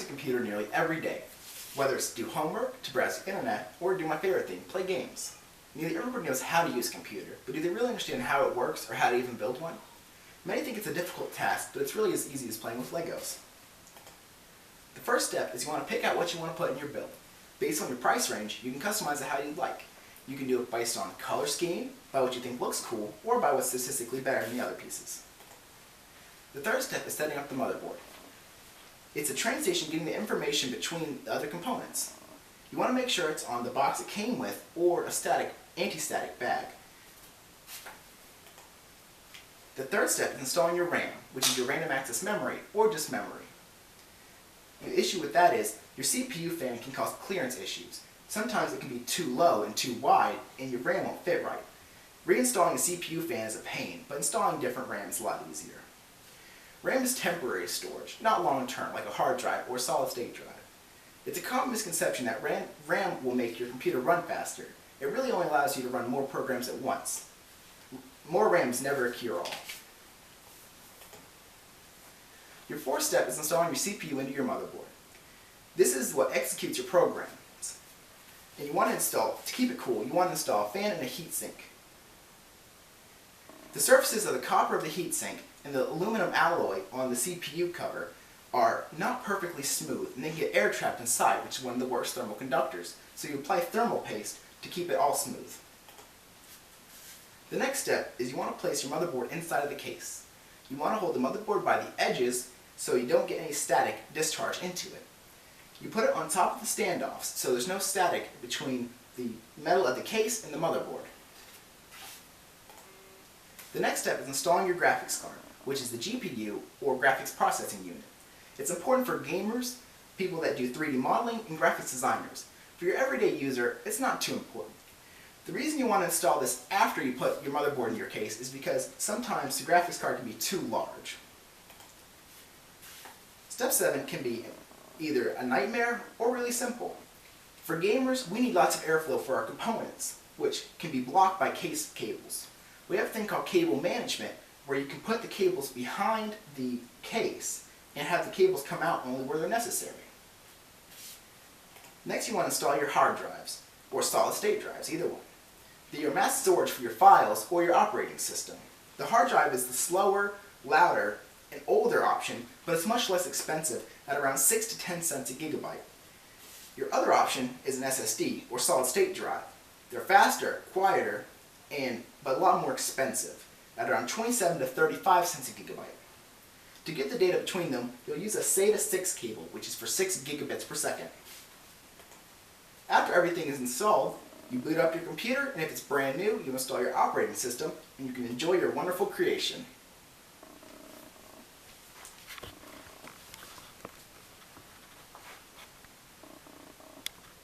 a computer nearly every day, whether it's to do homework, to browse the internet, or do my favorite thing, play games. Nearly everybody knows how to use a computer, but do they really understand how it works or how to even build one? Many think it's a difficult task, but it's really as easy as playing with Legos. The first step is you want to pick out what you want to put in your build. Based on your price range, you can customize it how you'd like. You can do it based on color scheme, by what you think looks cool, or by what's statistically better than the other pieces. The third step is setting up the motherboard. It's a train station getting the information between the other components. You want to make sure it's on the box it came with or a anti-static bag. The third step is installing your RAM, which is your random access memory or just memory. The issue with that is your CPU fan can cause clearance issues. Sometimes it can be too low and too wide and your RAM won't fit right. Reinstalling a CPU fan is a pain, but installing different RAM is a lot easier. RAM is temporary storage, not long-term, like a hard drive or a solid-state drive. It's a common misconception that RAM will make your computer run faster. It really only allows you to run more programs at once. More RAM is never a cure-all. Your fourth step is installing your CPU into your motherboard. This is what executes your programs. And you want to install, to keep it cool, you want to install a fan and a heatsink. The surfaces of the copper of the heatsink and the aluminum alloy on the CPU cover are not perfectly smooth, and they get air trapped inside, which is one of the worst thermal conductors. So you apply thermal paste to keep it all smooth. The next step is you want to place your motherboard inside of the case. You want to hold the motherboard by the edges so you don't get any static discharge into it. You put it on top of the standoffs so there's no static between the metal of the case and the motherboard. The next step is installing your graphics card, which is the GPU or graphics processing unit. It's important for gamers, people that do 3D modeling, and graphics designers. For your everyday user, it's not too important. The reason you want to install this after you put your motherboard in your case is because sometimes the graphics card can be too large. Step 7 can be either a nightmare or really simple. For gamers, we need lots of airflow for our components, which can be blocked by case cables. We have a thing called cable management, where you can put the cables behind the case and have the cables come out only where they're necessary. Next, you want to install your hard drives, or solid-state drives, either one. They're your mass storage for your files or your operating system. The hard drive is the slower, louder, and older option, but it's much less expensive at around 6 to 10 cents a gigabyte. Your other option is an SSD, or solid-state drive. They're faster, quieter, but a lot more expensive, at around 27 to 35 cents a gigabyte. To get the data between them, you'll use a SATA 6 cable, which is for 6 gigabits per second. After everything is installed, you boot up your computer, and if it's brand new, you install your operating system, and you can enjoy your wonderful creation.